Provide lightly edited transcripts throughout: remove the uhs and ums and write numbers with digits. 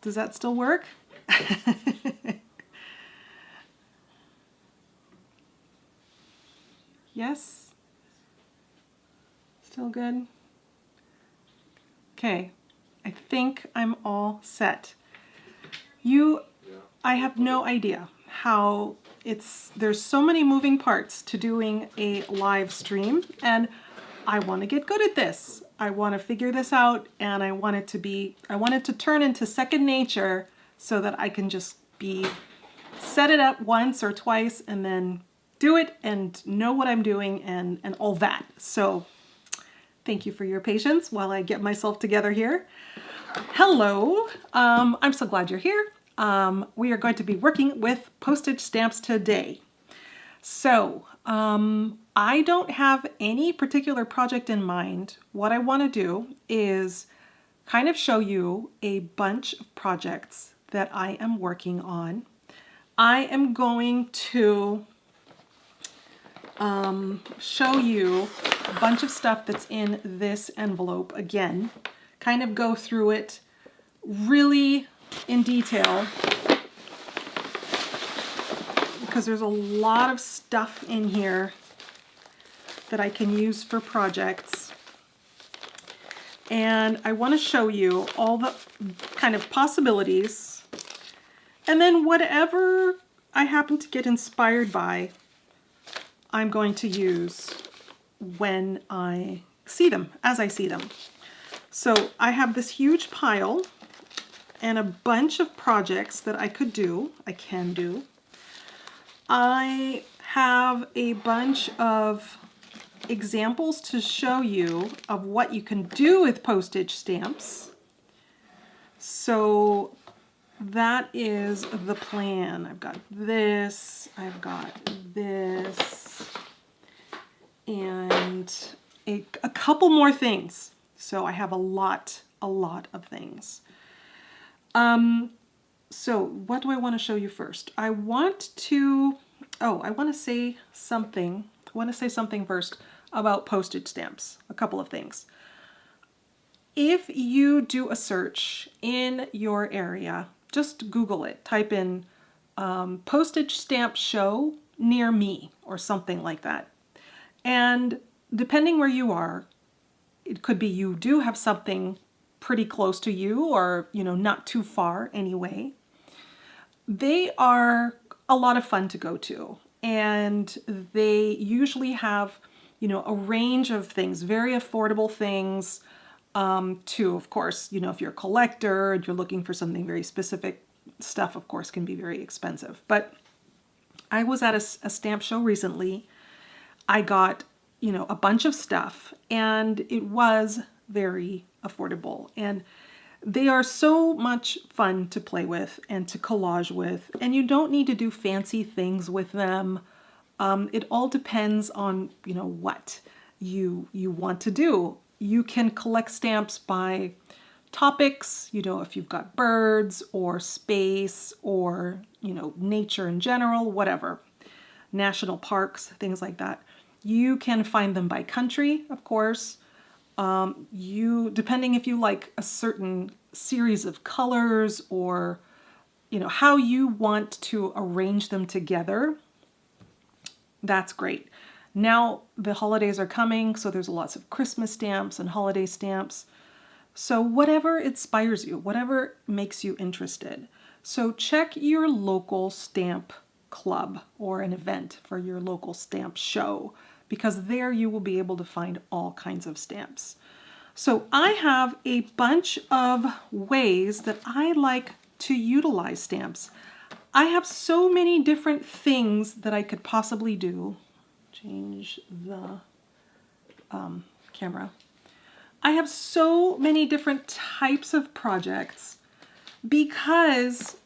Does that still work? Yes? Still good? Okay, I think I'm all set. I have no idea how there's so many moving parts to doing a live stream, and I want to get good at this. I want to figure this out, and I want it to turn into second nature so that I can just set it up once or twice and then do it and know what I'm doing and all that. So thank you for your patience while I get myself together here. Hello, I'm so glad you're here. We are going to be working with postage stamps today. So I don't have any particular project in mind. What I want to do is kind of show you a bunch of projects that I am working on. I am going to show you a bunch of stuff that's in this envelope again, kind of go through it really in detail because there's a lot of stuff in here that I can use for projects. And I want to show you all the kind of possibilities, and then whatever I happen to get inspired by, I'm going to use when I see them, as I see them. So I have this huge pile and a bunch of projects that I can do. I have a bunch of examples to show you of what you can do with postage stamps. So that is the plan. I've got this, and a couple more things. So I have a lot of things. So what do I want to show you first? I want to say something. I want to say something first about postage stamps. A couple of things. If you do a search in your area, just Google it. Type in postage stamp show near me or something like that. And depending where you are, it could be you do have something pretty close to you or, not too far anyway. They are a lot of fun to go to, and they usually have, a range of things, very affordable things, to, of course, if you're a collector and you're looking for something very specific, stuff, of course, can be very expensive. But I was at a stamp show recently. I got, a bunch of stuff, and it was very affordable. And they are so much fun to play with and to collage with, and you don't need to do fancy things with them. It all depends on, what you want to do. You can collect stamps by topics, if you've got birds or space or, nature in general, whatever, national parks, things like that. You can find them by country, of course. Depending if you like a certain series of colors or, how you want to arrange them together, that's great. Now the holidays are coming, so there's lots of Christmas stamps and holiday stamps. So whatever inspires you, whatever makes you interested. So check your local stamp club or an event for your local stamp show, because there you will be able to find all kinds of stamps. So I have a bunch of ways that I like to utilize stamps. I have so many different things that I could possibly do. Change the camera. I have so many different types of projects because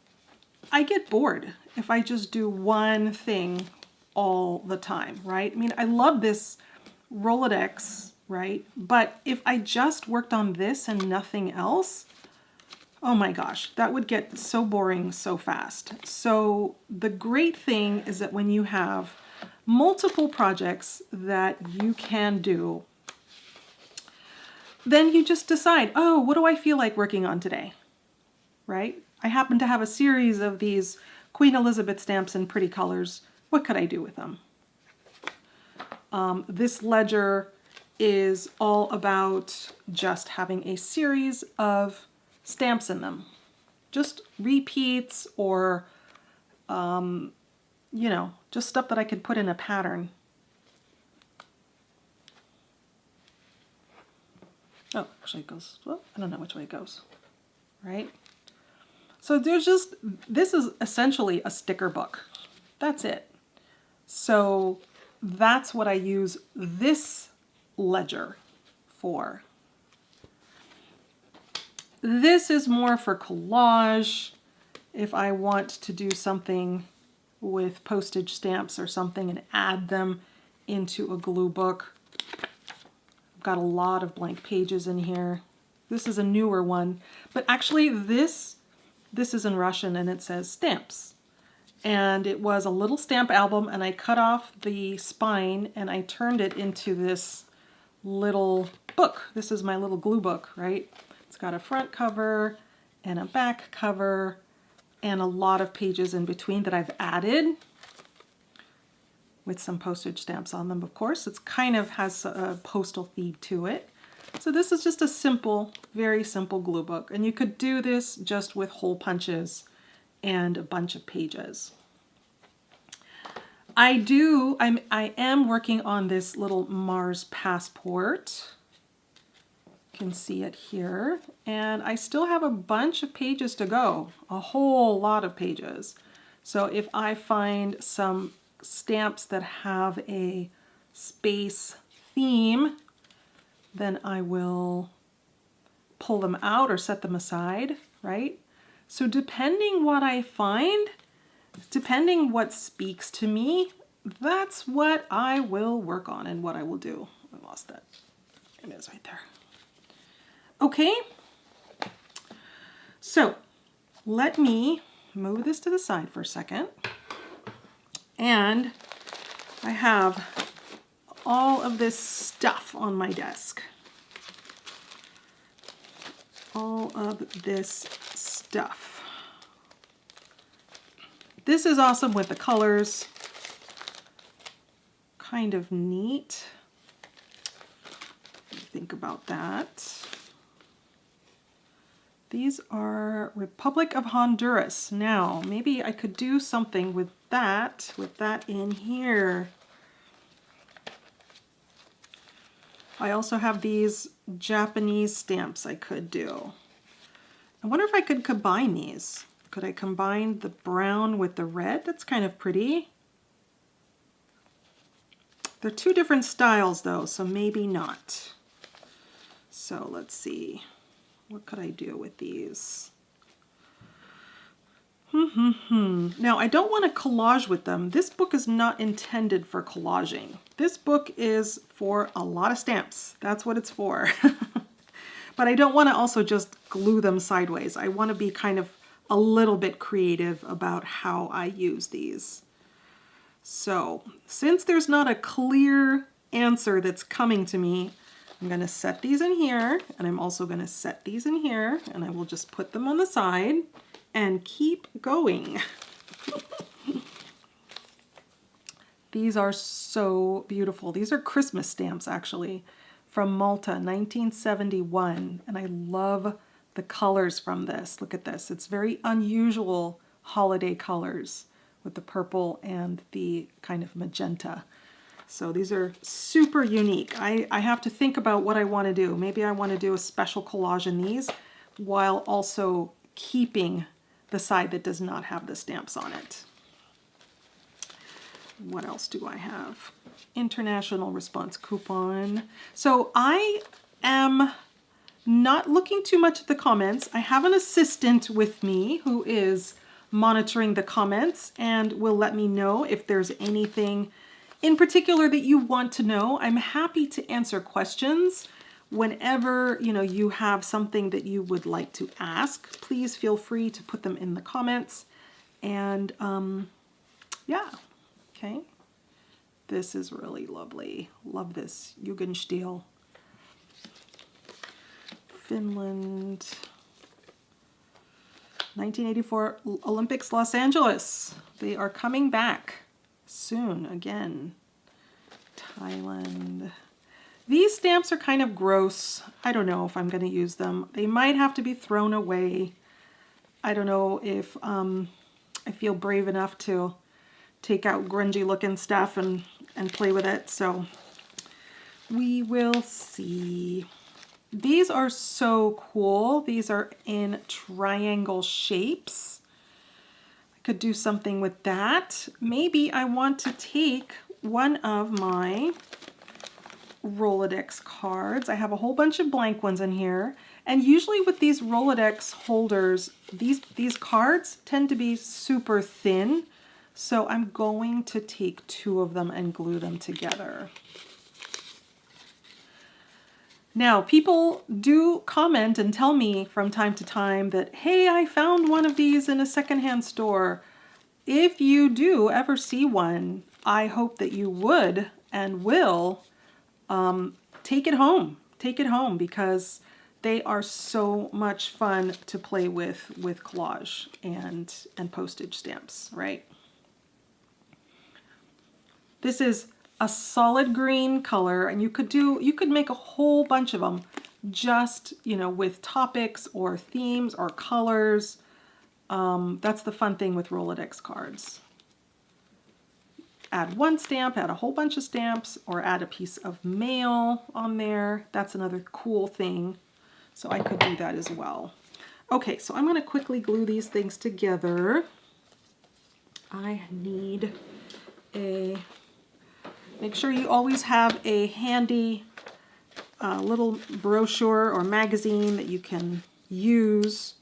I get bored if I just do one thing all the time, right? I mean, I love this Rolodex, right? But if I just worked on this and nothing else, oh my gosh, that would get so boring so fast. So the great thing is that when you have multiple projects that you can do, then you just decide, oh, what do I feel like working on today? right? I happen to have a series of these Queen Elizabeth stamps in pretty colors. What could I do with them? This ledger is all about just having a series of stamps in them. Just repeats or, you know, just stuff that I could put in a pattern. Oh, actually it goes, well, I don't know which way it goes, right? So there's just, this is essentially a sticker book. That's it. So that's what I use this ledger for. This is more for collage. If I want to do something with postage stamps or something and add them into a glue book. I've got a lot of blank pages in here. This is a newer one, but actually this is in Russian and it says stamps. And it was a little stamp album and I cut off the spine and I turned it into this little book. This is my little glue book, right? It's got a front cover and a back cover and a lot of pages in between that I've added with some postage stamps on them, of course. It's kind of has a postal theme to it. So this is just a simple, very simple glue book. And you could do this just with hole punches and a bunch of pages. I am working on this little Mars passport. You can see it here. And I still have a bunch of pages to go, a whole lot of pages. So if I find some stamps that have a space theme, then I will pull them out or set them aside, right? So depending what I find, depending what speaks to me, that's what I will work on and what I will do. I lost that. It is right there. Okay. So let me move this to the side for a second. And I have all of this stuff on my desk. All of this stuff. This is awesome with the colors. Kind of neat. Think about that. These are Republic of Honduras. Now, maybe I could do something with that in here. I also have these Japanese stamps I could do. I wonder if I could combine these. Could I combine the brown with the red? That's kind of pretty. They're two different styles though, so maybe not. So let's see. What could I do with these? Now, I don't want to collage with them. This book is not intended for collaging. This book is for a lot of stamps. That's what it's for. But I don't want to also just glue them sideways. I want to be kind of a little bit creative about how I use these. So, since there's not a clear answer that's coming to me, I'm going to set these in here, and I'm also going to set these in here, and I will just put them on the side and keep going. These are so beautiful. These are Christmas stamps, actually, from Malta, 1971, and I love the colors from this. Look at this. It's very unusual holiday colors with the purple and the kind of magenta. So these are super unique. I have to think about what I want to do. Maybe I want to do a special collage in these while also keeping the side that does not have the stamps on it. What else do I have? International response coupon. So I am not looking too much at the comments. I have an assistant with me who is monitoring the comments and will let me know if there's anything in particular that you want to know. I'm happy to answer questions whenever you have something that you would like to ask. Please feel free to put them in the comments. And yeah, okay. This is really lovely. Love this Jugendstil. Finland. 1984 Olympics Los Angeles. They are coming back soon again. Thailand. These stamps are kind of gross. I don't know if I'm going to use them. They might have to be thrown away. I don't know if I feel brave enough to take out grungy looking stuff and play with it. So we will see. These are so cool. These are in triangle shapes. I could do something with that. Maybe I want to take one of my Rolodex cards. I have a whole bunch of blank ones in here. And usually with these Rolodex holders, these cards tend to be super thin. So I'm going to take two of them and glue them together. Now, people do comment and tell me from time to time that, hey, I found one of these in a secondhand store. If you do ever see one, I hope that you would and will take it home. Take it home because they are so much fun to play with collage and postage stamps, right? This is a solid green color, and you could make a whole bunch of them just, you know, with topics or themes or colors. That's the fun thing with Rolodex cards. Add one stamp, add a whole bunch of stamps, or add a piece of mail on there. That's another cool thing. So I could do that as well. Okay, so I'm going to quickly glue these things together. I need a... Make sure you always have a handy little brochure or magazine that you can use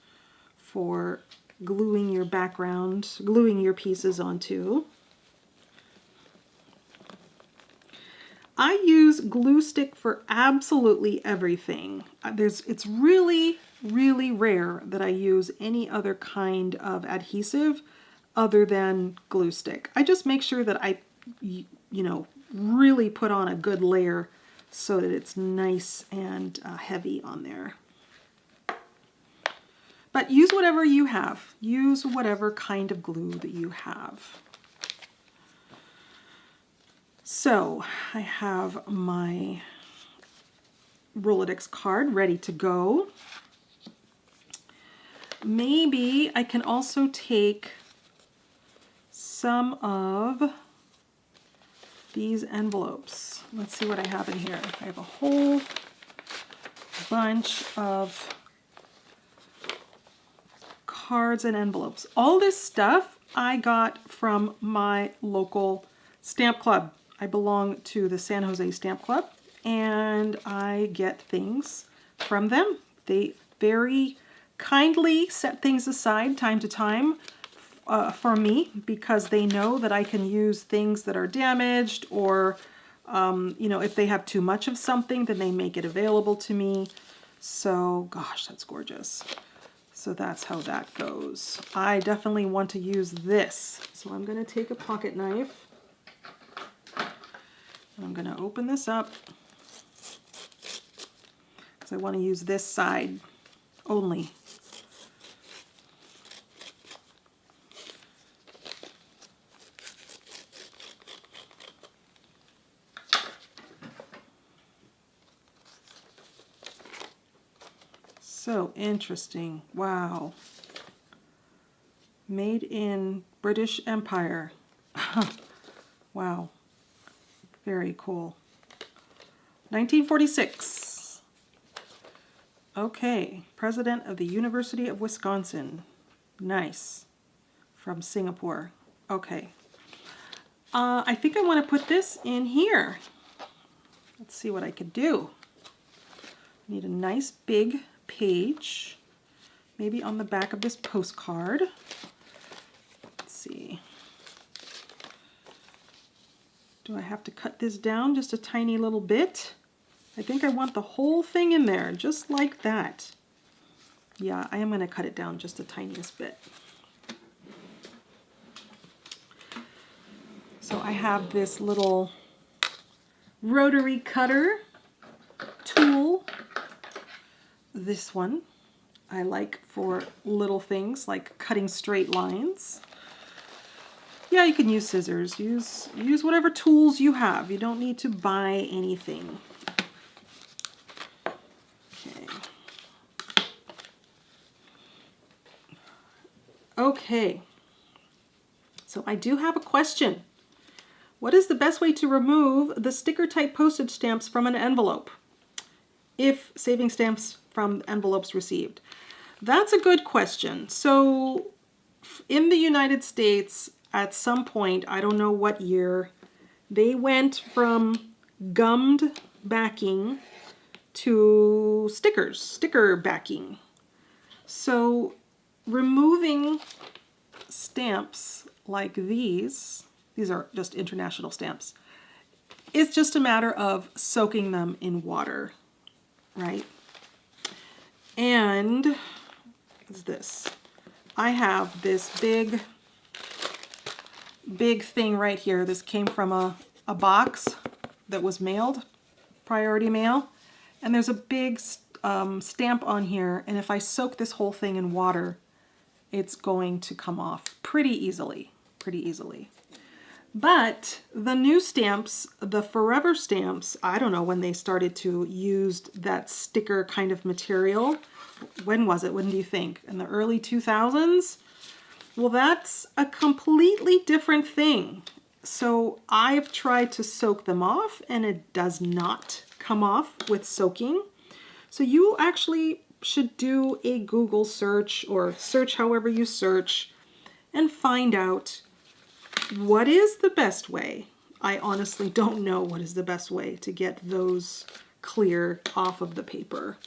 for gluing your background, gluing your pieces onto. I use glue stick for absolutely everything. It's really, really rare that I use any other kind of adhesive other than glue stick. I just make sure that I, you know, really put on a good layer so that it's nice and heavy on there. But use whatever you have. Use whatever kind of glue that you have. So I have my Rolodex card ready to go. Maybe I can also take some of these envelopes. Let's see what I have in here. I have a whole bunch of cards and envelopes. All this stuff I got from my local stamp club. I belong to the San Jose Stamp Club, and I get things from them. They very kindly set things aside time to time for me because they know that I can use things that are damaged, or you know, if they have too much of something, then they make it available to me. So gosh, that's gorgeous. So that's how that goes. I definitely want to use this. So I'm going to take a pocket knife. I'm going to open this up because I want to use this side only. So interesting. Wow. Made in British Empire. Wow. Very cool. 1946. Okay. President of the University of Wisconsin. Nice. From Singapore. Okay. I think I want to put this in here. Let's see what I could do. Need a nice big page, maybe on the back of this postcard. Let's see. Do I have to cut this down just a tiny little bit? I think I want the whole thing in there, just like that. Yeah, I am going to cut it down just the tiniest bit. So I have this little rotary cutter tool. This one. I like for little things like cutting straight lines. Yeah, you can use scissors. Use whatever tools you have. You don't need to buy anything. Okay. Okay. So I do have a question. What is the best way to remove the sticker type postage stamps from an envelope if saving stamps from envelopes received? That's a good question. So in the United States, at some point, I don't know what year, they went from gummed backing to sticker backing. So removing stamps like these are just international stamps, it's just a matter of soaking them in water, right? And what is this? I have this big thing right here. This came from a box that was mailed, priority mail. And there's a big stamp on here. And if I soak this whole thing in water, it's going to come off pretty easily, But the new stamps, the forever stamps, I don't know when they started to use that sticker kind of material. When was it? When do you think? In the early 2000s? Well, that's a completely different thing. So I've tried to soak them off and it does not come off with soaking. So you actually should do a Google search or search however you search and find out what is the best way. I honestly don't know what is the best way to get those clear off of the paper.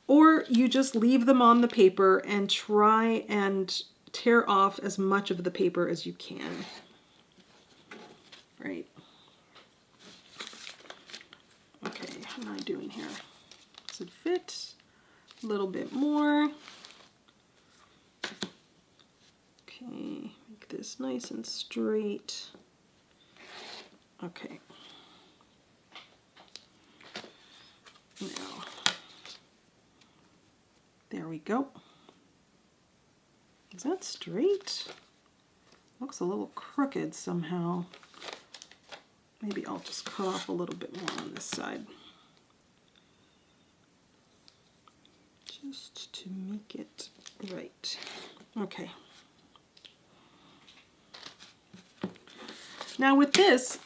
Or you just leave them on the paper and try and tear off as much of the paper as you can. Right. Okay, what am I doing here? Does it fit? A little bit more. Okay, make this nice and straight. Okay. Now, there we go. Is that straight? Looks a little crooked somehow. Maybe I'll just cut off a little bit more on this side. Just to make it right. Okay. Now with this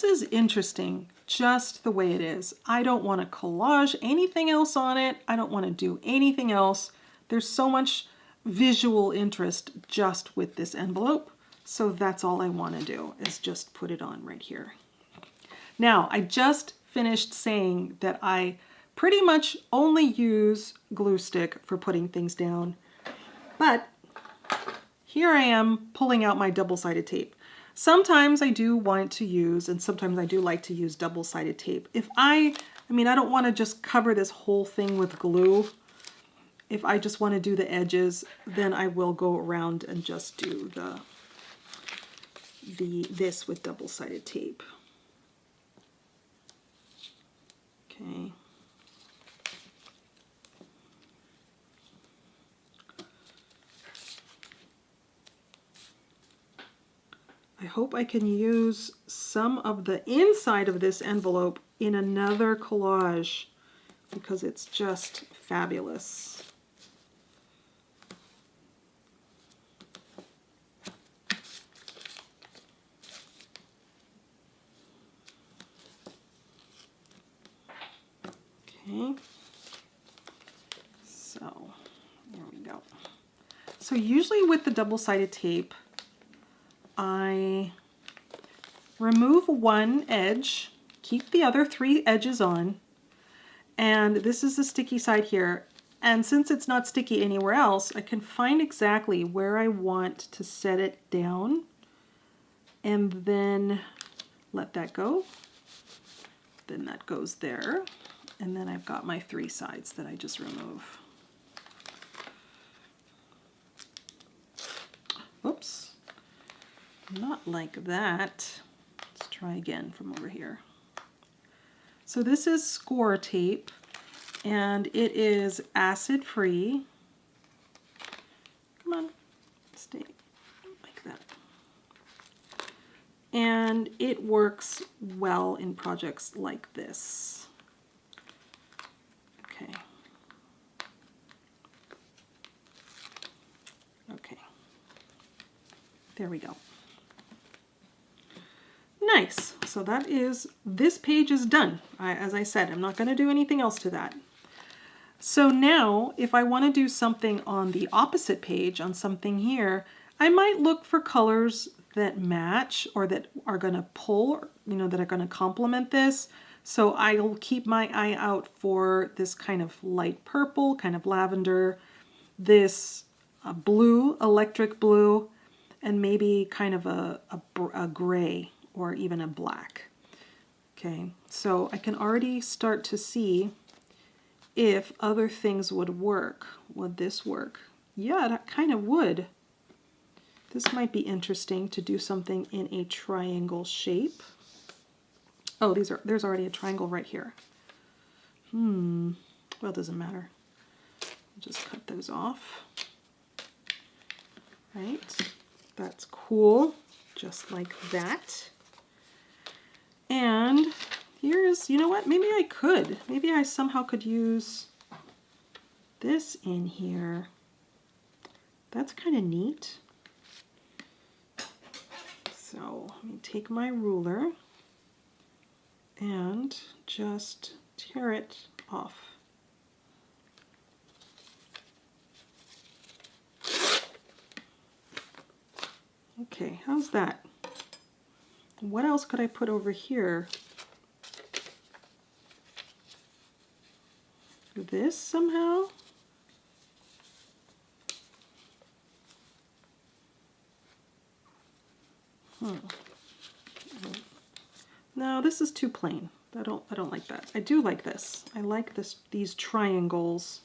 is interesting just the way it is. I don't want to collage anything else on it. I don't want to do anything else. There's so much visual interest just with this envelope. So that's all I want to do is just put it on right here. Now, I just finished saying that I pretty much only use glue stick for putting things down. But here I am pulling out my double-sided tape. Sometimes I do want to use, and sometimes I do like to use double-sided tape. I don't want to just cover this whole thing with glue. If I just want to do the edges, then I will go around and just do this with double-sided tape. Okay. I hope I can use some of the inside of this envelope in another collage because it's just fabulous. Okay, so there we go. So usually with the double-sided tape, I remove one edge, keep the other 3 edges on, and this is the sticky side here. And since it's not sticky anywhere else, I can find exactly where I want to set it down and then let that go. Then that goes there. And then I've got my 3 sides that I just remove. Oops. Not like that. Let's try again from over here. So this is score tape and it is acid free. and it works well in projects like this. Okay. Okay. There we go. Nice. So that is, this page is done. As I said, I'm not going to do anything else to that. So now if I want to do something on the opposite page, on something here, I might look for colors that match or that are going to pull, you know, that are going to complement this. So I'll keep my eye out for this kind of light purple, kind of lavender, this blue, electric blue, and maybe kind of a gray or even a black. Okay, so I can already start to see if other things would work. Would this work? Yeah, that kind of would. This might be interesting to do something in a triangle shape. Oh, there's already a triangle right here. Well, it doesn't matter. I'll just cut those off. Right, that's cool, just like that. And here's, you know what, maybe I somehow could use this in here. That's kind of neat. So let me take my ruler and just tear it off. Okay, how's that? What else could I put over here? This somehow? No, this is too plain. I don't like that. I do like this. I like these triangles.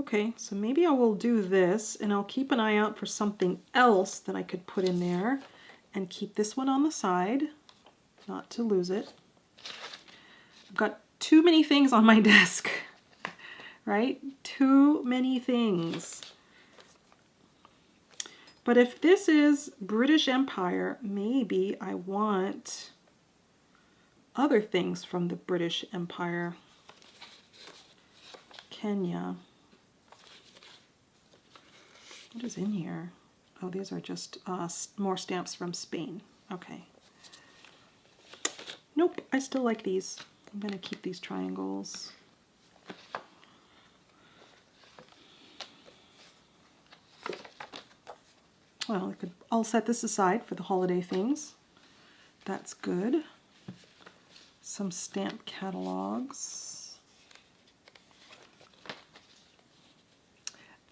Okay, so maybe I will do this, and I'll keep an eye out for something else that I could put in there, and keep this one on the side, not to lose it. I've got too many things on my desk, right? Too many things. But if this is British Empire, maybe I want other things from the British Empire. Kenya. What is in here? Oh, these are just more stamps from Spain. Okay. Nope, I still like these. I'm going to keep these triangles. Well, I'll set this aside for the holiday things. That's good. Some stamp catalogs.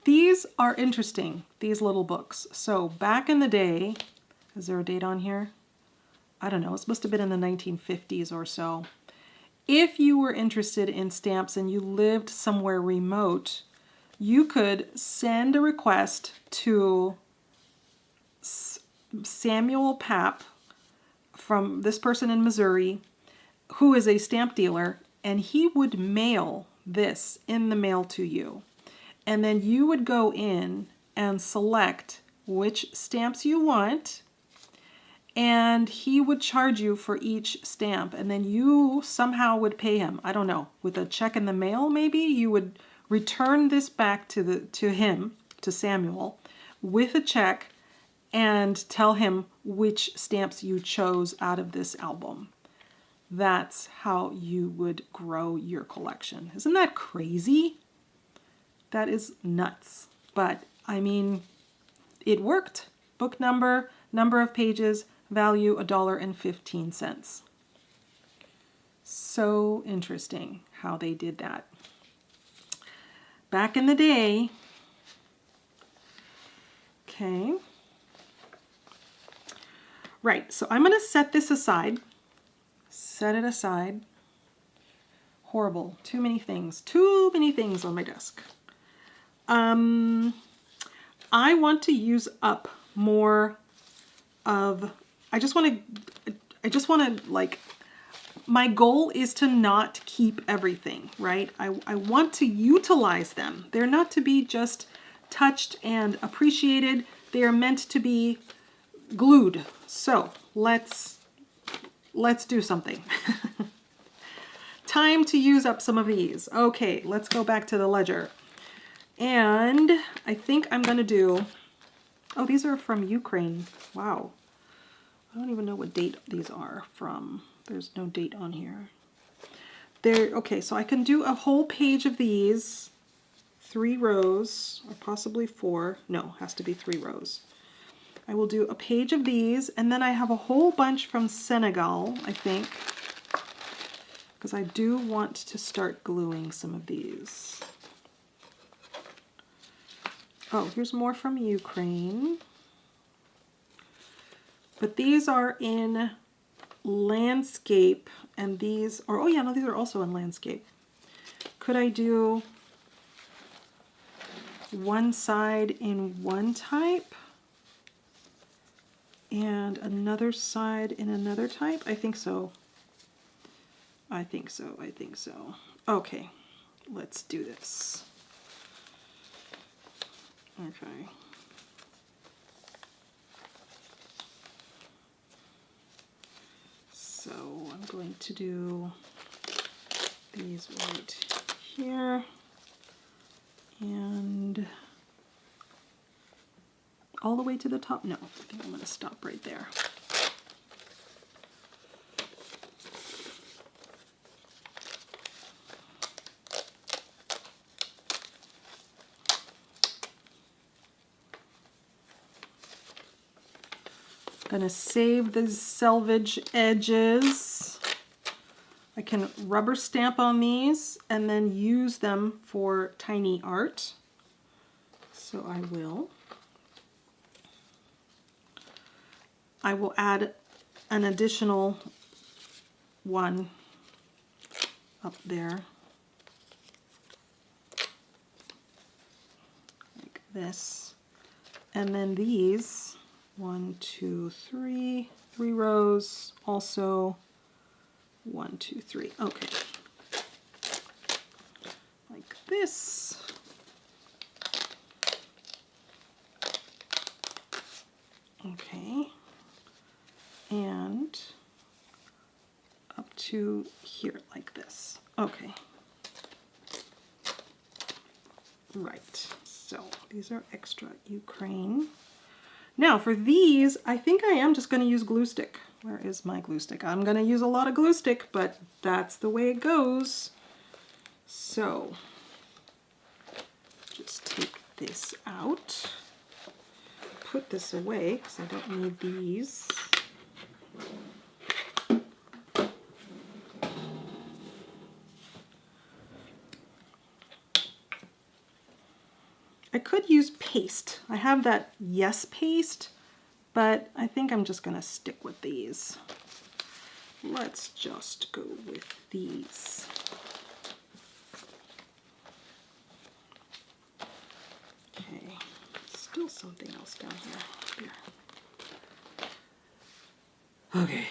These are interesting, these little books. So back in the day, is there a date on here? I don't know, this must have been in the 1950s or so. If you were interested in stamps and you lived somewhere remote, you could send a request to Samuel Papp, from this person in Missouri, who is a stamp dealer, and he would mail this in the mail to you. And then you would go in and select which stamps you want, and he would charge you for each stamp, and then you somehow would pay him. I don't know, with a check in the mail maybe? You would return this back to him, to Samuel, with a check, and tell him which stamps you chose out of this album. That's how you would grow your collection. Isn't that crazy? That is nuts. But I mean, it worked. Book number, number of pages, value $1.15. So interesting how they did that. Back in the day. Okay. Right, so I'm going to set this aside. Set it aside. Horrible. Too many things. Too many things on my desk. I want to use up more of, I just want to like, my goal is to not keep everything, right? I want to utilize them. They're not to be just touched and appreciated. They are meant to be glued. So let's do something. Time to use up some of these. Okay, let's go back to the ledger. And I think I'm gonna do, oh, these are from Ukraine. Wow. I don't even know what date these are from. There's no date on here. Okay, so I can do a whole page of these, 3 rows, or possibly 4. No, has to be 3 rows. I will do a page of these, and then I have a whole bunch from Senegal, I think, because I do want to start gluing some of these. Oh, here's more from Ukraine. But these are in landscape, and these are, oh yeah, no, these are also in landscape. Could I do one side in one type and another side in another type? I think so. I think so. I think so. Okay, let's do this. Okay. So I'm going to do these right here and all the way to the top. No, I think I'm going to stop right there. Gonna save the selvage edges. I can rubber stamp on these and then use them for tiny art. So I will. I will add an additional one up there. Like this. And then these. 1, 2, 3, 3 rows, also 1, 2, 3. Okay, like this. Okay, and up to here like this. Okay, right. So these are extra Ukraine. Now for these, I think I am just going to use glue stick. Where is my glue stick? I'm going to use a lot of glue stick, but that's the way it goes. So just take this out, put this away because I don't need these. I could use paste. I have that Yes paste, but I think I'm just going to stick with these. Let's just go with these. Okay, still something else down here. Okay,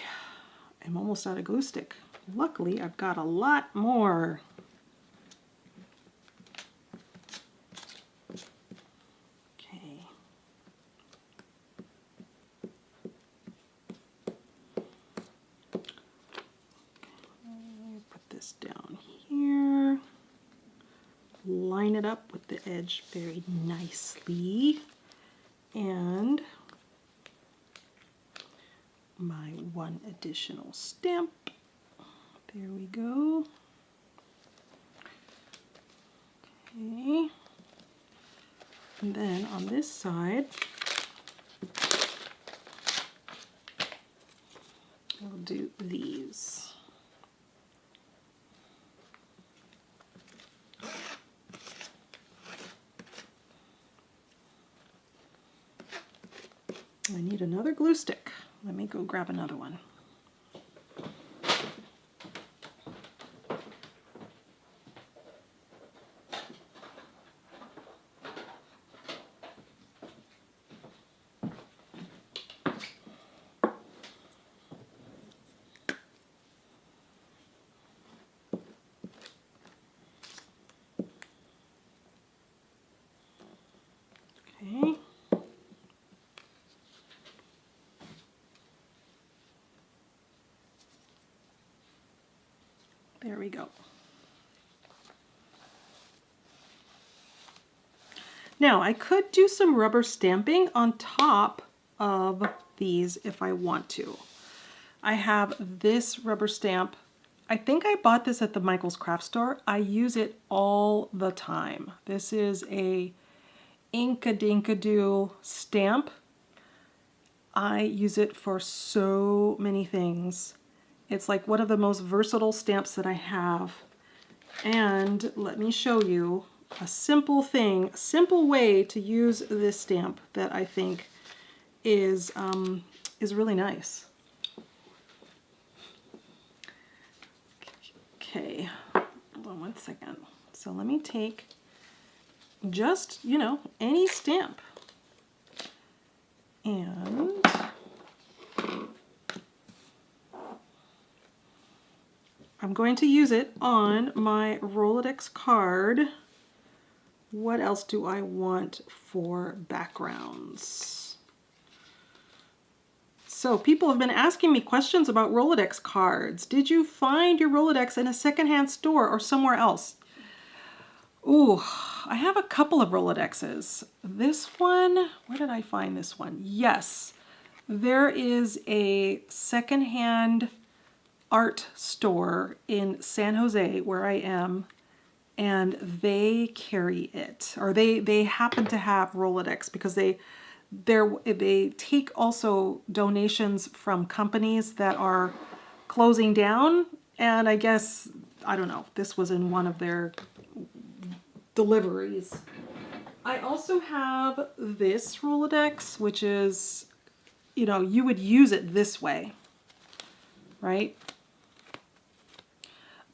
I'm almost out of glue stick. Luckily, I've got a lot more. Down here, line it up with the edge very nicely, and my one additional stamp. There we go. Okay, and then on this side, I'll do these. I need another glue stick. Let me go grab another one. Okay. There we go. Now I could do some rubber stamping on top of these if I want to. I have this rubber stamp. I think I bought this at the Michael's Craft Store. I use it all the time. This is a Inkadinkadoo stamp. I use it for so many things. It's like one of the most versatile stamps that I have. And let me show you a simple thing, a simple way to use this stamp that I think is really nice. Okay, hold on one second. So let me take just, you know, any stamp. And I'm going to use it on my Rolodex card. What else do I want for backgrounds? So people have been asking me questions about Rolodex cards. Did you find your Rolodex in a secondhand store or somewhere else? Ooh, I have a couple of Rolodexes. This one, where did I find this one? Yes, there is a secondhand art store in San Jose where I am, and they carry it, or they happen to have Rolodex because they take also donations from companies that are closing down, and I guess, I don't know, this was in one of their deliveries. I also have this Rolodex, which is, you know, you would use it this way, right?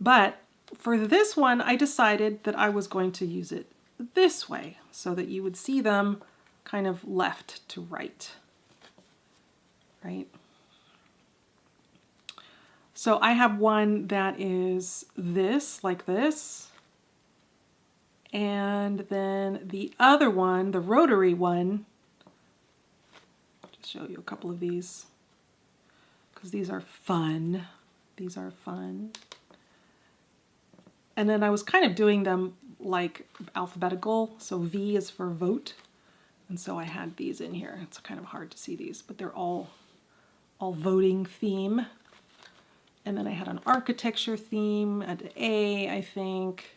But for this one, I decided that I was going to use it this way so that you would see them kind of left to right, right? So I have one that is this, like this. And then the other one, the rotary one, just show you a couple of these because these are fun. These are fun. And then I was kind of doing them like alphabetical. So V is for vote. And so I had these in here. It's kind of hard to see these, but they're all voting theme. And then I had an architecture theme at A, I think.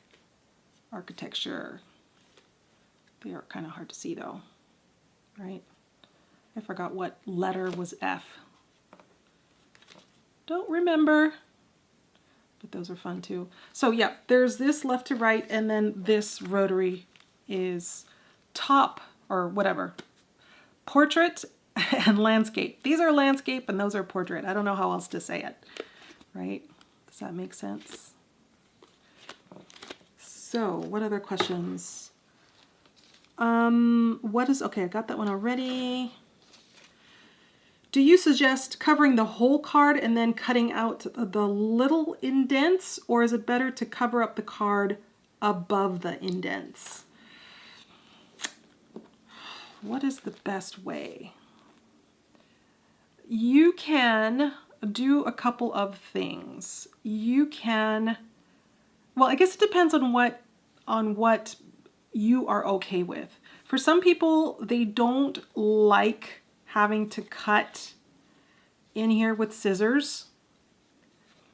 Architecture. They are kind of hard to see though, right? I forgot what letter was F. Don't remember, but those are fun too. So yeah, there's this left to right, and then this rotary is top or whatever. Portrait and landscape. These are landscape and those are portrait. I don't know how else to say it, right? Does that make sense? So, what other questions? Okay, I got that one already. Do you suggest covering the whole card and then cutting out the little indents, or is it better to cover up the card above the indents? What is the best way? You can do a couple of things. You can, well, I guess it depends on what you are okay with. For some people, they don't like having to cut in here with scissors.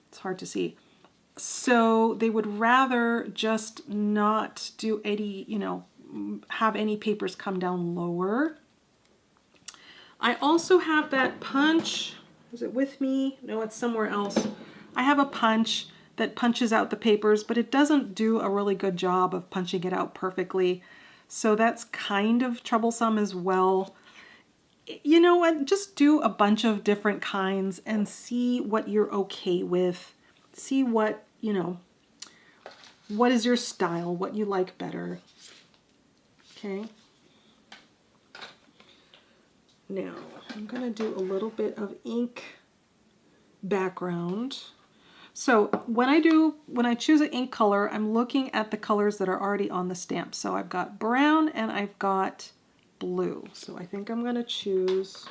It's hard to see. So they would rather just not do any, you know, have any papers come down lower. I also have that punch. Is it with me? No, it's somewhere else. I have a punch that punches out the papers, but it doesn't do a really good job of punching it out perfectly. So that's kind of troublesome as well. You know what? Just do a bunch of different kinds and see what you're okay with. See what, you know, what is your style, what you like better. Okay. Now, I'm going to do a little bit of ink background. So when I choose an ink color, I'm looking at the colors that are already on the stamp. So I've got brown and I've got blue. So I think I'm going to choose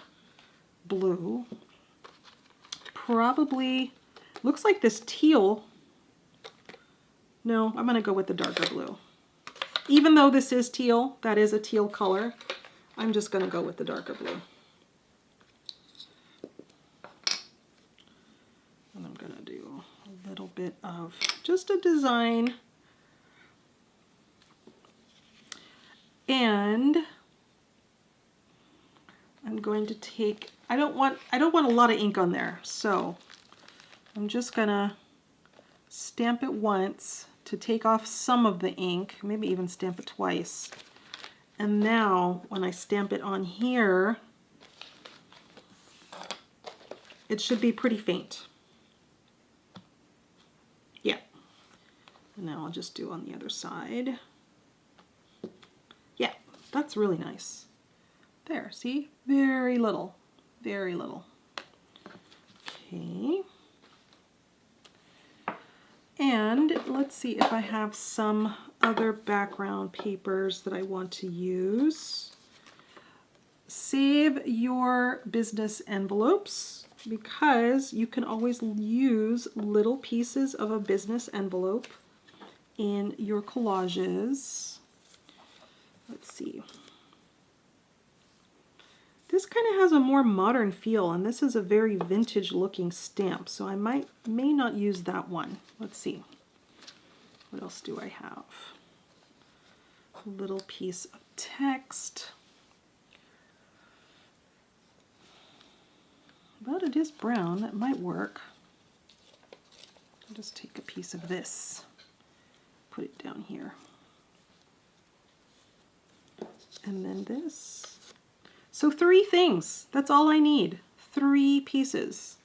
blue. Probably, looks like this teal No, I'm gonna go with the darker blue. Even though this is teal, that is a teal color, I'm just gonna go with the darker blue. And I'm gonna do a little bit of just a design. And I'm going to take, I don't want a lot of ink on there, so I'm just gonna stamp it once to take off some of the ink, maybe even stamp it twice. And now when I stamp it on here, it should be pretty faint. Yeah. And now I'll just do on the other side. Yeah, that's really nice. There, see? Very little, very little. Okay. And let's see if I have some other background papers that I want to use. Save your business envelopes because you can always use little pieces of a business envelope in your collages. Let's see. This kind of has a more modern feel, and this is a very vintage looking stamp, so I may not use that one. Let's see. What else do I have? A little piece of text. But it is brown, that might work. I'll just take a piece of this, put it down here. And then this. So 3 things, that's all I need. 3 pieces.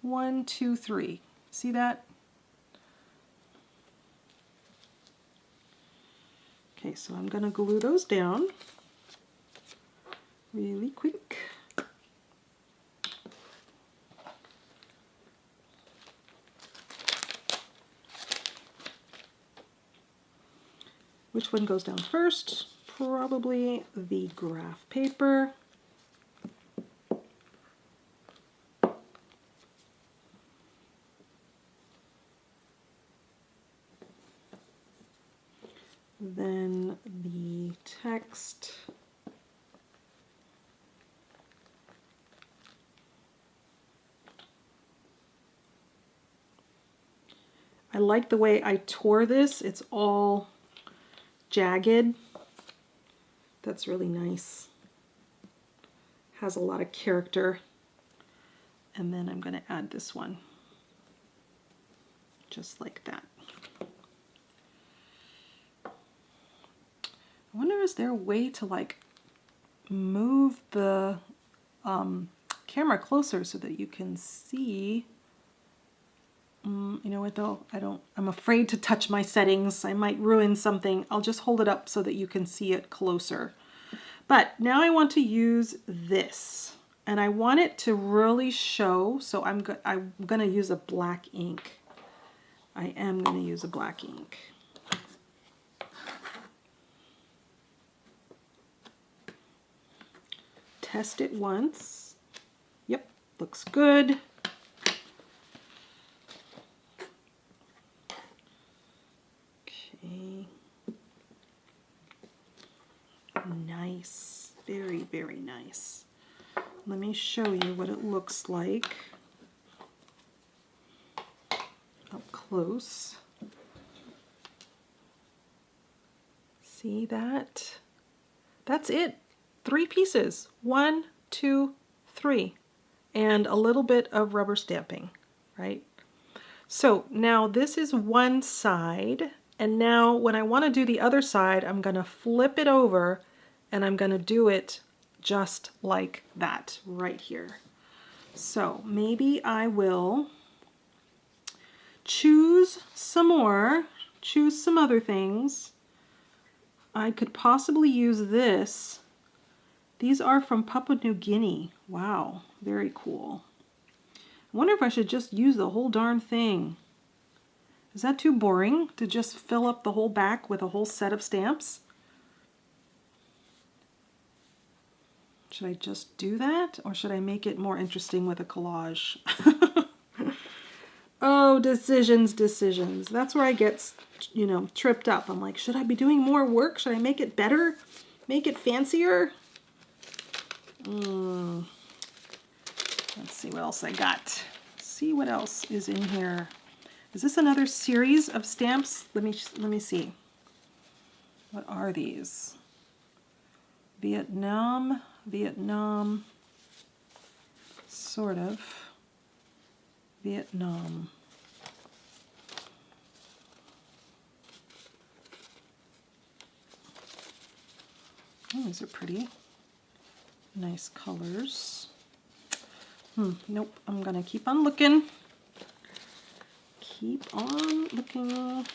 1, 2, 3. See that? Okay, so I'm gonna glue those down really quick. Which one goes down first? Probably the graph paper. Then the text. I like the way I tore this. It's all jagged. That's really nice. Has a lot of character. And then I'm going to add this one. Just like that. I wonder, is there a way to like move the camera closer so that you can see? You know what though? I'm afraid to touch my settings. I might ruin something. I'll just hold it up so that you can see it closer. But now I want to use this, and I want it to really show, so I'm gonna use a black ink. I am gonna use a black ink. Test it once. Yep, looks good. Okay. Nice. Very, very nice. Let me show you what it looks like up close. See that? That's it. 3 pieces. 1, 2, 3. And a little bit of rubber stamping, right? So now this is one side, and now when I want to do the other side, I'm going to flip it over and I'm going to do it just like that right here. So maybe I will choose some more, choose some other things. I could possibly use this. These are from Papua New Guinea. Wow, very cool. I wonder if I should just use the whole darn thing. Is that too boring to just fill up the whole back with a whole set of stamps? Should I just do that, or should I make it more interesting with a collage? Oh decisions. That's where I get, you know, tripped up. I'm like, should I be doing more work? Should I make it better? Make it fancier? Let's see what else I got. See what else is in here. Is this another series of stamps? Let me see. What are these? Vietnam, sort of. Vietnam. Oh, these are pretty. Nice colors. Nope, I'm gonna keep on looking. Keep on looking.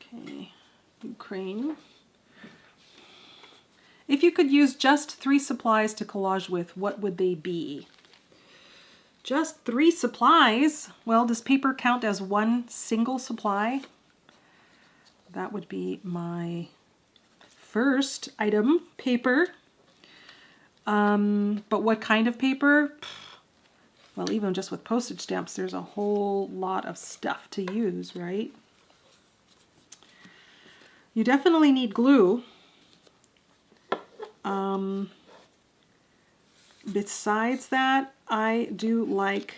Okay, Ukraine. If you could use just 3 supplies to collage with, what would they be? Just 3 supplies? Well, does paper count as one single supply? That would be my first item, paper. But what kind of paper? Well, even just with postage stamps, there's a whole lot of stuff to use, right? You definitely need glue. Besides that, I do like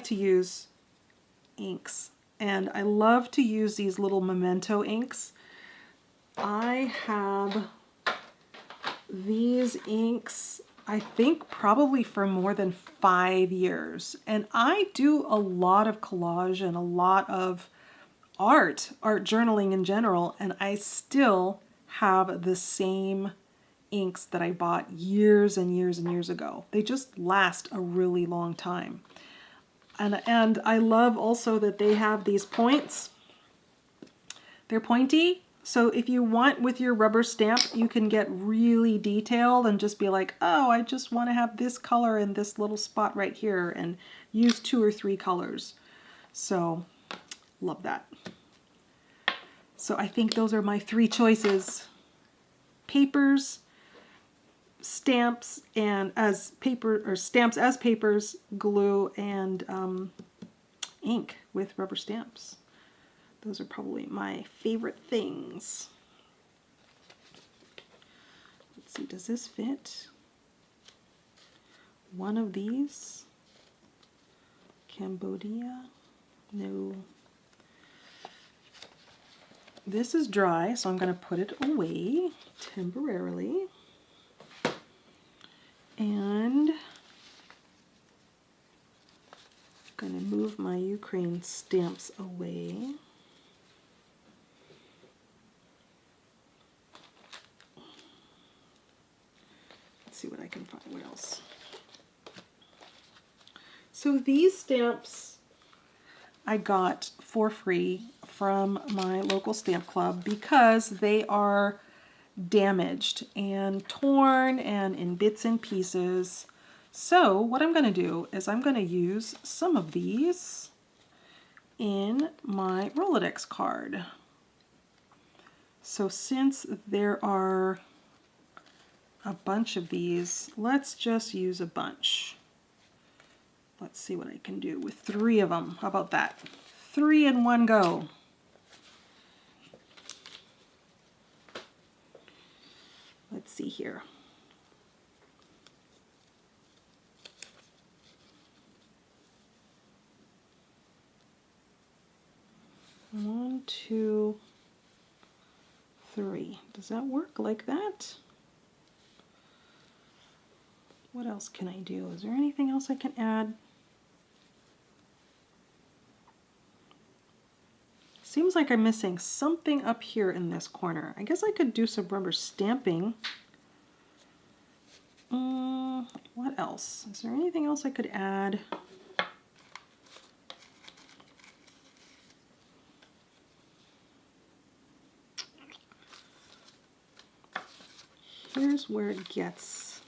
to use inks, and I love to use these little memento inks. I have these inks, I think probably for more than 5 years, and I do a lot of collage and a lot of art journaling in general, and I still have the same inks that I bought years and years and years ago. They just last a really long time. And I love also that they have these points. They're pointy, so if you want with your rubber stamp, you can get really detailed and just be like, oh, I just want to have this color in this little spot right here, and use 2 or 3 colors. So, love that. So I think those are my 3 choices. Papers, stamps, and as paper, or stamps as papers, glue, and ink with rubber stamps. Those are probably my favorite things. Let's see, does this fit? One of these? Cambodia? No. This is dry, so I'm going to put it away temporarily. And I'm going to move my Ukraine stamps away. Let's see what I can find. What else? So these stamps I got for free from my local stamp club because they are damaged and torn and in bits and pieces. So what I'm going to do is I'm going to use some of these in my Rolodex card. So since there are a bunch of these, let's just use a bunch. Let's see what I can do with 3 of them. How about that? 3 in one go. Let's see here. One, 2, 3. Does that work like that? What else can I do? Is there anything else I can add? Seems like I'm missing something up here in this corner. I guess I could do some rubber stamping. What else? Is there anything else I could add? Here's where it gets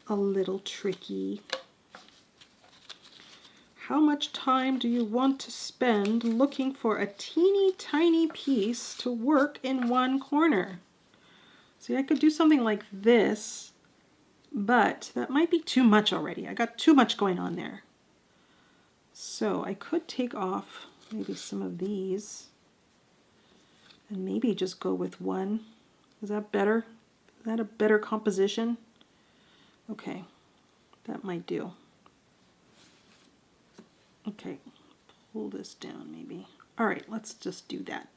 a little tricky. How much time do you want to spend looking for a teeny tiny piece to work in one corner? See, I could do something like this, but that might be too much already. I got too much going on there. So I could take off maybe some of these and maybe just go with one. Is that better? Is that a better composition? Okay, that might do. Okay, pull this down maybe. All right, let's just do that.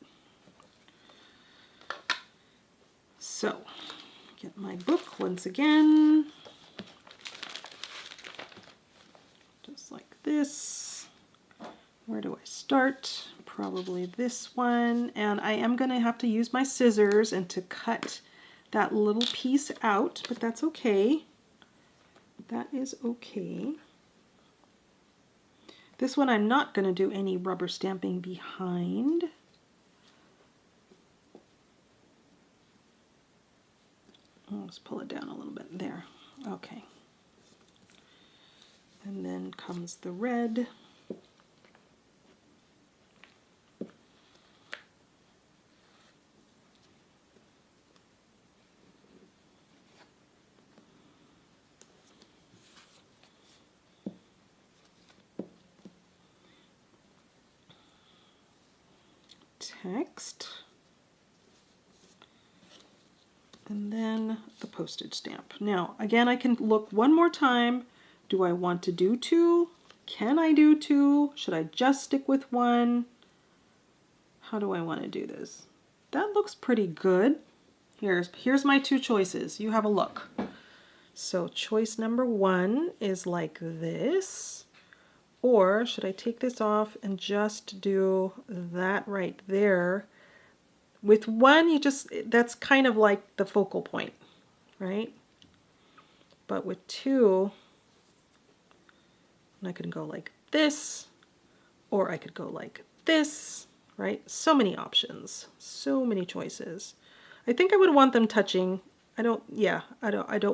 So, get my book once again. Just like this. Where do I start? Probably this one. And I am going to have to use my scissors and to cut that little piece out, but that's okay. That is okay. This one I'm not going to do any rubber stamping behind. Let's pull it down a little bit there. Okay. And then comes the red. Text, and then the postage stamp. Now, again, I can look one more time. Do I want to do two? Can I do two? Should I just stick with one? How do I want to do this? That looks pretty good. Here's my two choices. You have a look. So choice number one is like this. Or should I take this off and just do that right there? With one, that's kind of like the focal point, right? But with two, I could go like this, or I could go like this, right? So many options, so many choices. I think I would want them touching. I don't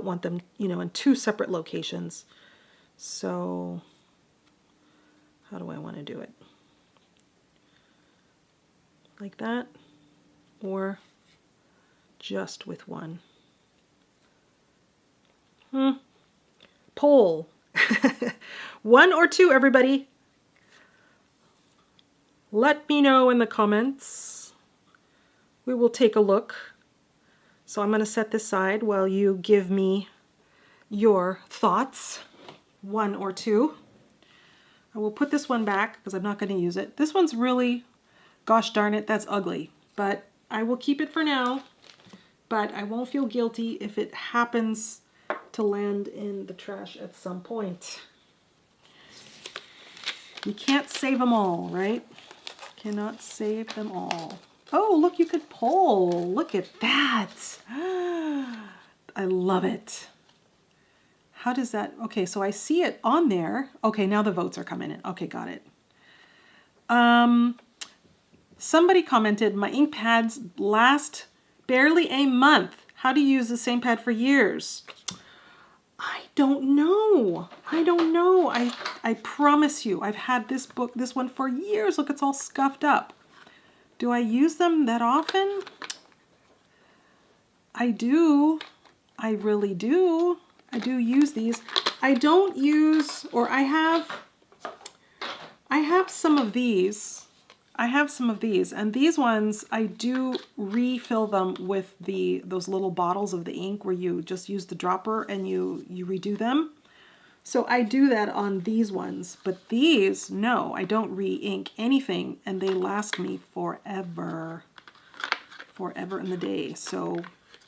want them, in two separate locations. So how do I want to do it? Like that, or just with one? Poll. One or two, everybody. Let me know in the comments. We will take a look. So I'm going to set this aside while you give me your thoughts. One or two. I will put this one back because I'm not going to use it. This one's really, gosh darn it, that's ugly. But I will keep it for now. But I won't feel guilty if it happens to land in the trash at some point. You can't save them all, right? Cannot save them all. Oh, look, you could poll. Look at that. I love it. How does that, okay, so I see it on there. Okay, now the votes are coming in. Okay, got it. Somebody commented, my ink pads last barely a month. How do you use the same pad for years? I don't know. I don't know. I promise you, I've had this one for years. Look, it's all scuffed up. Do I use them that often? I do. I really do. I do use these. I don't use, or I have some of these. I have some of these, and these ones I do refill them with those little bottles of the ink where you just use the dropper and you redo them. So I do that on these ones, but these, no, I don't re-ink anything, and they last me forever. Forever in the day. So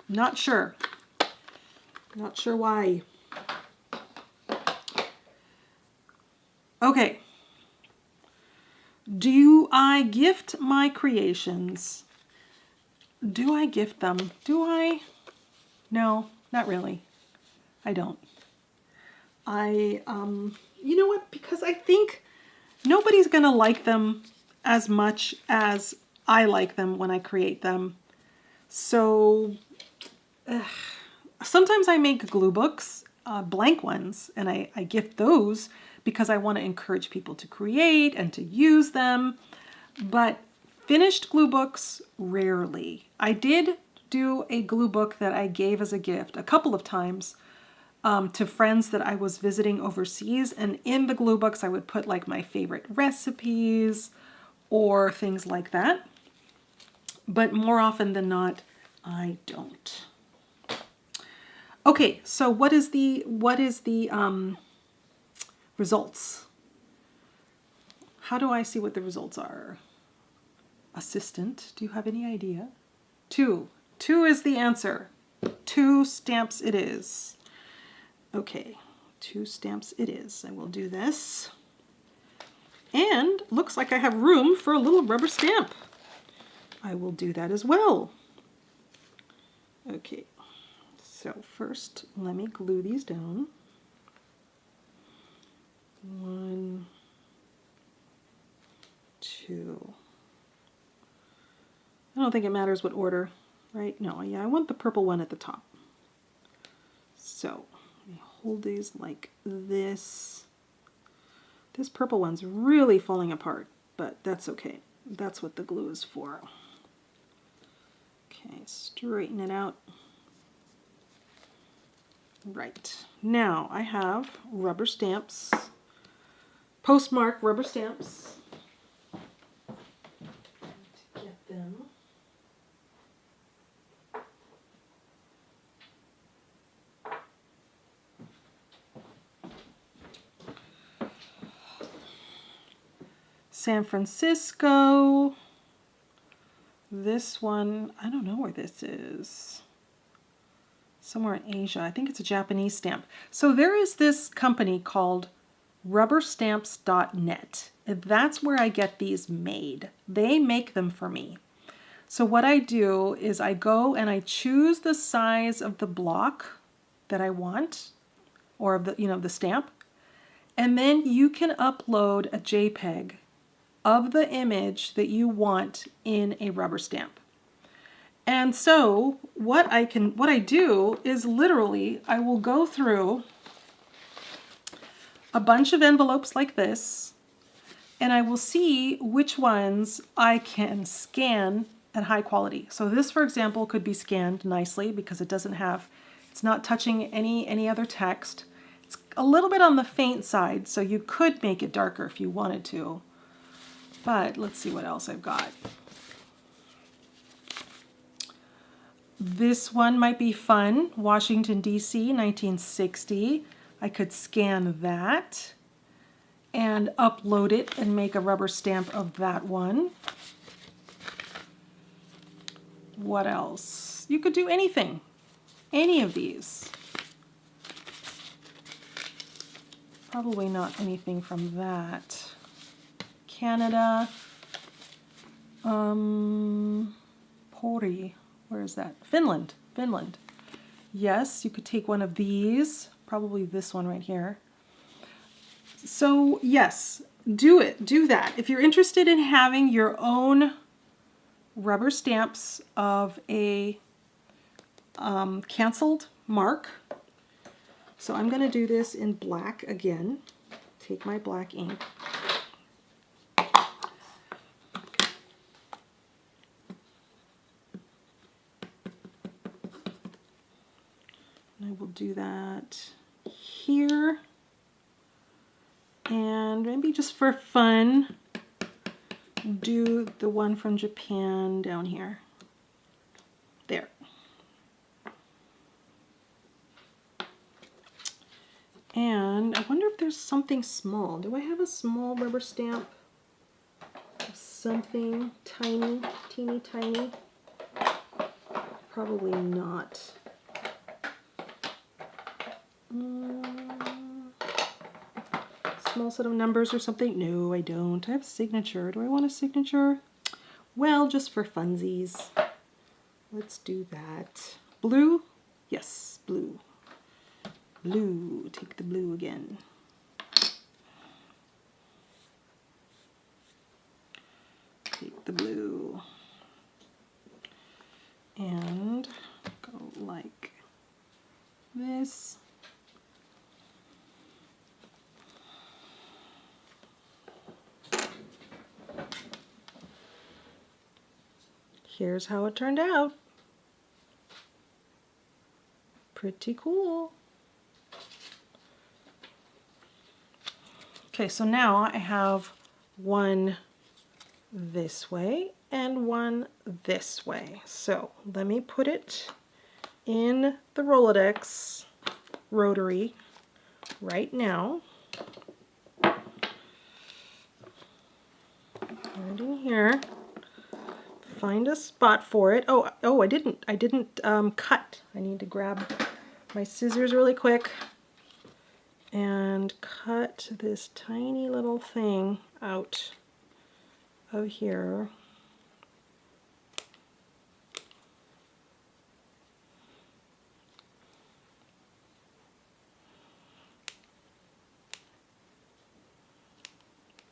not sure. Not sure why. Okay. Do I gift my creations? Do I gift them? Do I? No, not really. I don't. You know what? Because I think nobody's gonna like them as much as I like them when I create them. So sometimes I make glue books, blank ones, and I gift those because I want to encourage people to create and to use them. But finished glue books, rarely. I did do a glue book that I gave as a gift a couple of times. to friends that I was visiting overseas. And in the glue books, I would put like my favorite recipes or things like that. But more often than not, I don't. Okay, so what is the results? How do I see what the results are? Assistant, do you have any idea? 2. 2 is the answer. 2 stamps it is. Okay, 2 stamps it is. I will do this. And looks like I have room for a little rubber stamp. I will do that as well. Okay, so first let me glue these down. 1, 2. I don't think it matters what order, right? No, yeah, I want the purple one at the top. So I hold these like this. This purple one's really falling apart, but that's okay. That's what the glue is for. Okay, straighten it out. Right, now I have rubber stamps, postmark rubber stamps. To get them. San Francisco. This one, I don't know where this is. Somewhere in Asia. I think it's a Japanese stamp. So there is this company called rubberstamps.net. That's where I get these made. They make them for me. So what I do is I go and I choose the size of the block that I want, or of the, the stamp. And then you can upload a JPEG of the image that you want in a rubber stamp. And so what I do is literally I will go through a bunch of envelopes like this, and I will see which ones I can scan at high quality. So this, for example, could be scanned nicely because it's not touching any other text. It's a little bit on the faint side, so you could make it darker if you wanted to. But let's see what else I've got. This one might be fun. Washington, D.C., 1960. I could scan that and upload it and make a rubber stamp of that one. What else? You could do anything. Any of these. Probably not anything from that. Canada. Pori. Where is that? Finland. Finland. Yes, you could take one of these. Probably this one right here. So yes, do it. Do that. If you're interested in having your own rubber stamps of a canceled mark. So I'm going to do this in black again. Take my black ink. I will do that here, and maybe just for fun, do the one from Japan down here. There. And I wonder if there's something small. Do I have a small rubber stamp? Something tiny, teeny tiny? Probably not. Small set of numbers or something? No, I don't. I have a signature. Do I want a signature? Well, just for funsies. Let's do that. Blue? Yes, blue. Blue. Take the blue again. Take the blue. And go like this. Here's how it turned out. Pretty cool. Okay, so now I have one this way and one this way. So let me put it in the Rolodex rotary right now. Right in here. Find a spot for it. Oh, I didn't cut. I need to grab my scissors really quick and cut this tiny little thing out of here.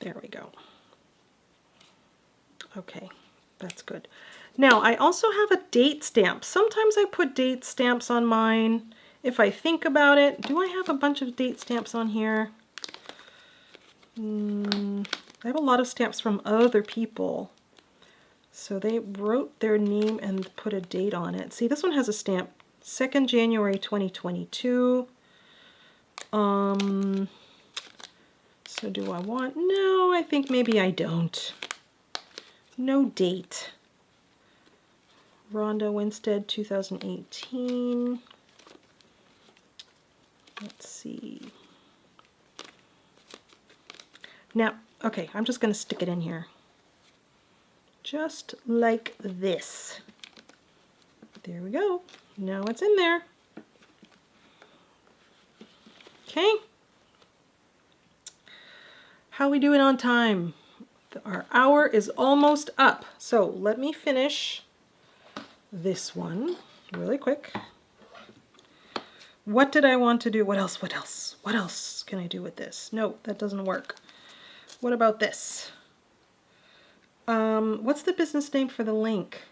There we go. Okay, that's good. Now I also have a date stamp. Sometimes I put date stamps on mine if I think about it. Do I have a bunch of date stamps on here? I have a lot of stamps from other people. So they wrote their name and put a date on it. See, this one has a stamp, 2nd January 2022. So do I want, no, I think maybe I don't. No date. Rhonda Winstead, 2018. Let's see. Now, okay, I'm just going to stick it in here. Just like this. There we go. Now it's in there. Okay. How are we doing on time? Our hour is almost up. So let me finish this one really quick. What did I want to do? What else? What else? What else can I do with this? No, that doesn't work. What about this? What's the business name for the link?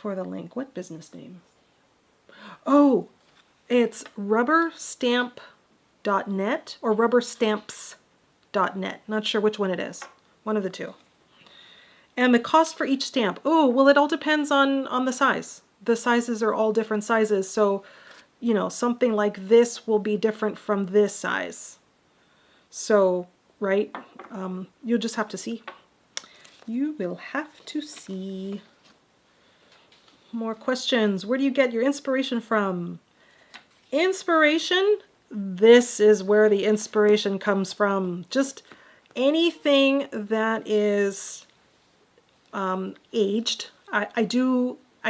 What business name? Oh, it's rubberstamp.net or rubberstamps.net. Not sure which one it is. One of the two. And the cost for each stamp. Oh, well, it all depends on the size. The sizes are all different sizes. So, you know, something like this will be different from this size. So, right, you'll just have to see. You will have to see. More questions. Where do you get your inspiration from? Inspiration? This is where the inspiration comes from. Just anything that is aged. I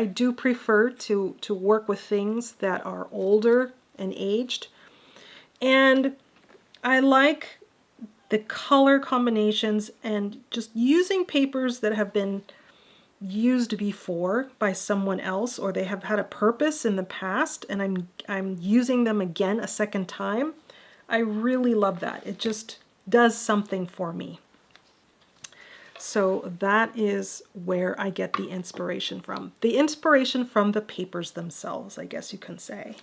do prefer to work with things that are older and aged. And I like the color combinations and just using papers that have been used before by someone else, or they have had a purpose in the past and I'm using them again a second time. I really love that. It just does something for me. So that is where I get the inspiration from. The inspiration from the papers themselves, I guess you can say.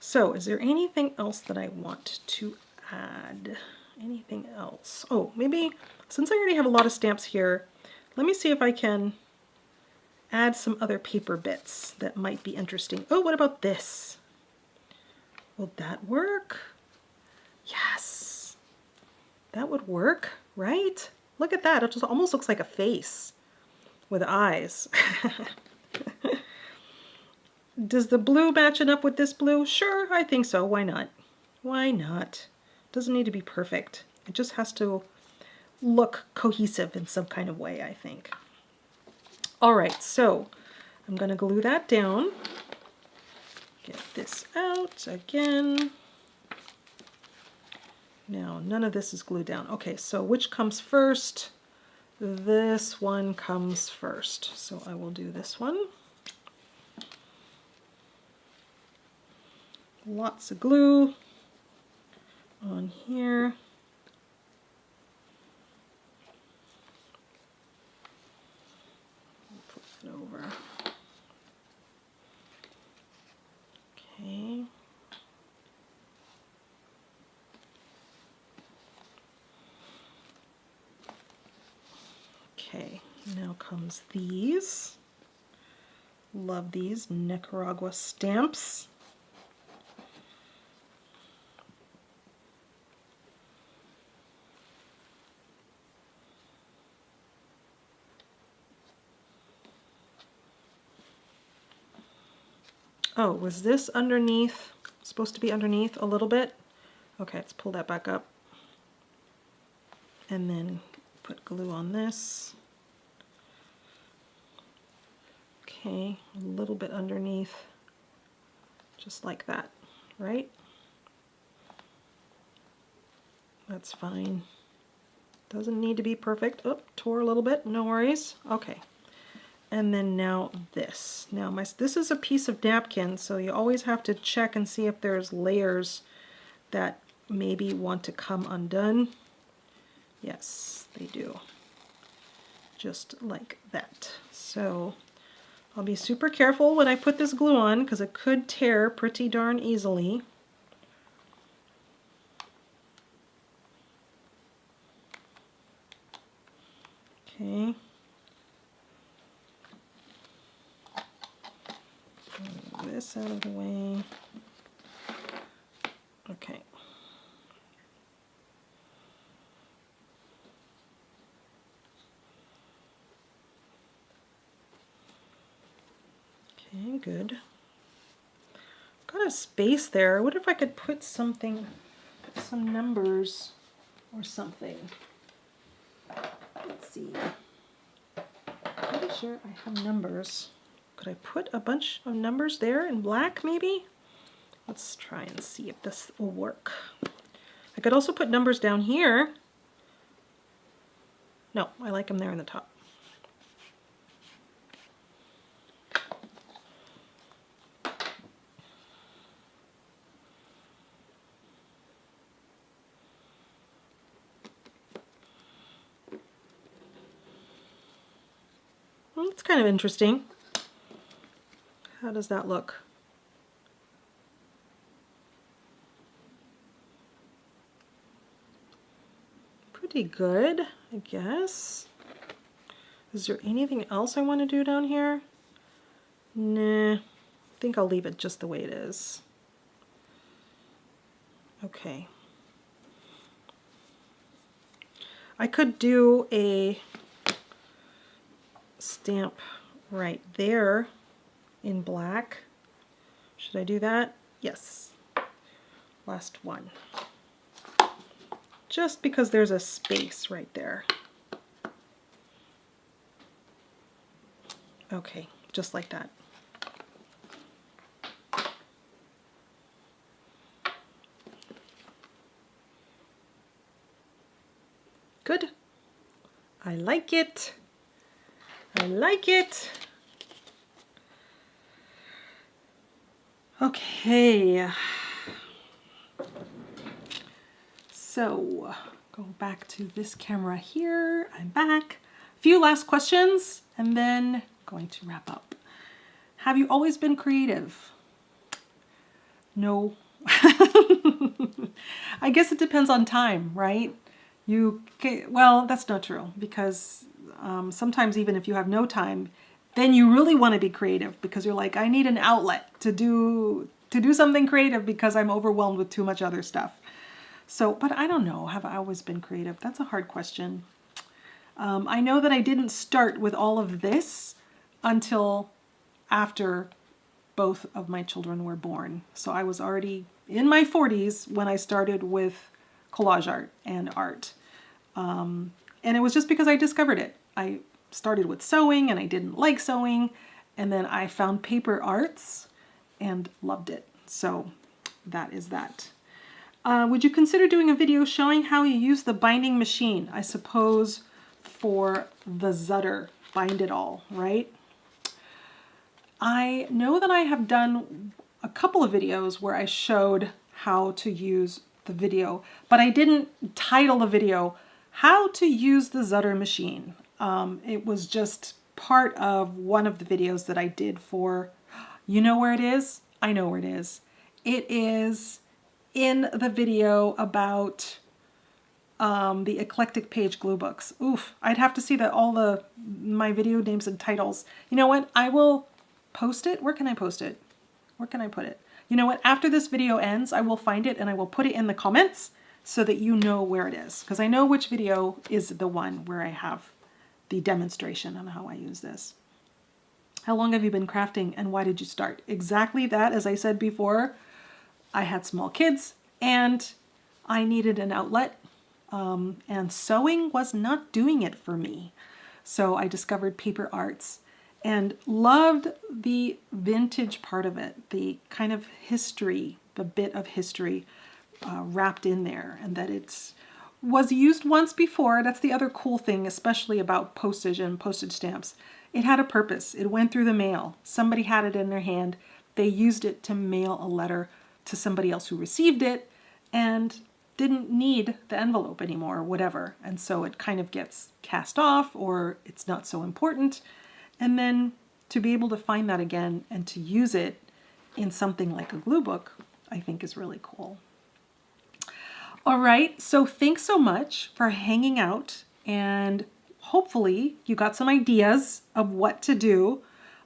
So is there anything else that I want to add? Anything else? Oh, maybe since I already have a lot of stamps here, let me see if I can add some other paper bits that might be interesting. Oh, what about this? Will that work? Yes, that would work, right? Look at that. It just almost looks like a face with eyes. Does the blue match it up with this blue? Sure, I think so. Why not? Why not? Doesn't need to be perfect. It just has to look cohesive in some kind of way, I think. All right, so I'm going to glue that down. Get this out again. Now, none of this is glued down. Okay, so which comes first? This one comes first. So I will do this one. Lots of glue on here. Put it over. Okay. Okay, now comes these Love these Nicaragua stamps. Oh, was this underneath? Supposed to be underneath a little bit? Okay, let's pull that back up. And then put glue on this. Okay, a little bit underneath, just like that, right? That's fine. Doesn't need to be perfect. Oh, tore a little bit, no worries. Okay. And then now this. Now this is a piece of napkin, so you always have to check and see if there's layers that maybe want to come undone. Yes, they do. Just like that. So I'll be super careful when I put this glue on because it could tear pretty darn easily. Okay. Move this out of the way. Okay. Okay, good. Got a space there. I wonder if I could put something, some numbers or something. Let's see. Pretty sure I have numbers. Could I put a bunch of numbers there in black maybe? Let's try and see if this will work. I could also put numbers down here. No, I like them there in the top. Well, it's kind of interesting. How does that look? Pretty good, I guess. Is there anything else I want to do down here? Nah, I think I'll leave it just the way it is. Okay. I could do a stamp right there in black. Should I do that? Yes. Last one. Just because there's a space right there. Okay, just like that. Good. I like it. I like it. Okay. So, go back to this camera here. I'm back. A few last questions and then going to wrap up. Have you always been creative? No. I guess it depends on time, right? Well, that's not true because sometimes even if you have no time, then you really want to be creative because you're like, I need an outlet to do something creative because I'm overwhelmed with too much other stuff. So, but I don't know, have I always been creative? That's a hard question. I know that I didn't start with all of this until after both of my children were born. So I was already in my 40s when I started with collage art and art. And it was just because I discovered it. I started with sewing and I didn't like sewing. And then I found paper arts and loved it. So that is that. Would you consider doing a video showing how you use the binding machine? I suppose for the Zutter Bind It All, right? I know that I have done a couple of videos where I showed how to use the video, but I didn't title the video how to use the Zutter machine. It was just part of one of the videos that I did for, you know where it is? I know where it is. It is in the video about the eclectic page glue books. Oof, I'd have to see that all my video names and titles. You know what? I will post it. Where can I post it? Where can I put it? You know what? After this video ends, I will find it and I will put it in the comments so that you know where it is. Because I know which video is the one where I have the demonstration on how I use this. How long have you been crafting and why did you start? Exactly that, as I said before, I had small kids and I needed an outlet, and sewing was not doing it for me. So I discovered paper arts and loved the vintage part of it, the kind of history, the bit of history wrapped in there, and that it was used once before. That's the other cool thing, especially about postage and postage stamps. It had a purpose. It went through the mail. Somebody had it in their hand. They used it to mail a letter to somebody else who received it and didn't need the envelope anymore or whatever. And so it kind of gets cast off or it's not so important. And then to be able to find that again and to use it in something like a glue book, I think is really cool. All right, so thanks so much for hanging out, and hopefully you got some ideas of what to do.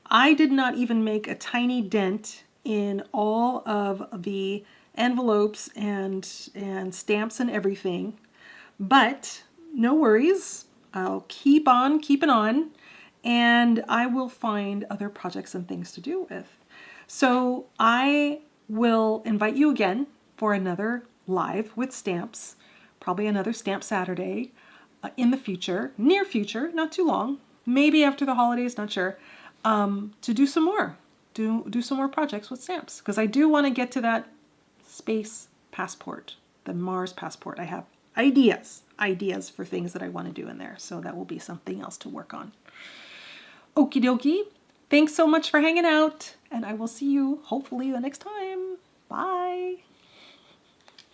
I did not even make a tiny dent in all of the envelopes and stamps and everything, but no worries. I'll keep on keeping on, and I will find other projects and things to do with. So I will invite you again for another live with stamps, probably another Stamp Saturday in the future, near future, not too long, maybe after the holidays, not sure, to do some more, do some more projects with stamps, because I do want to get to that space passport, the Mars passport. I have ideas for things that I want to do in there, so that will be something else to work on. Okie dokie. Thanks so much for hanging out, and I will see you hopefully the next time. Bye.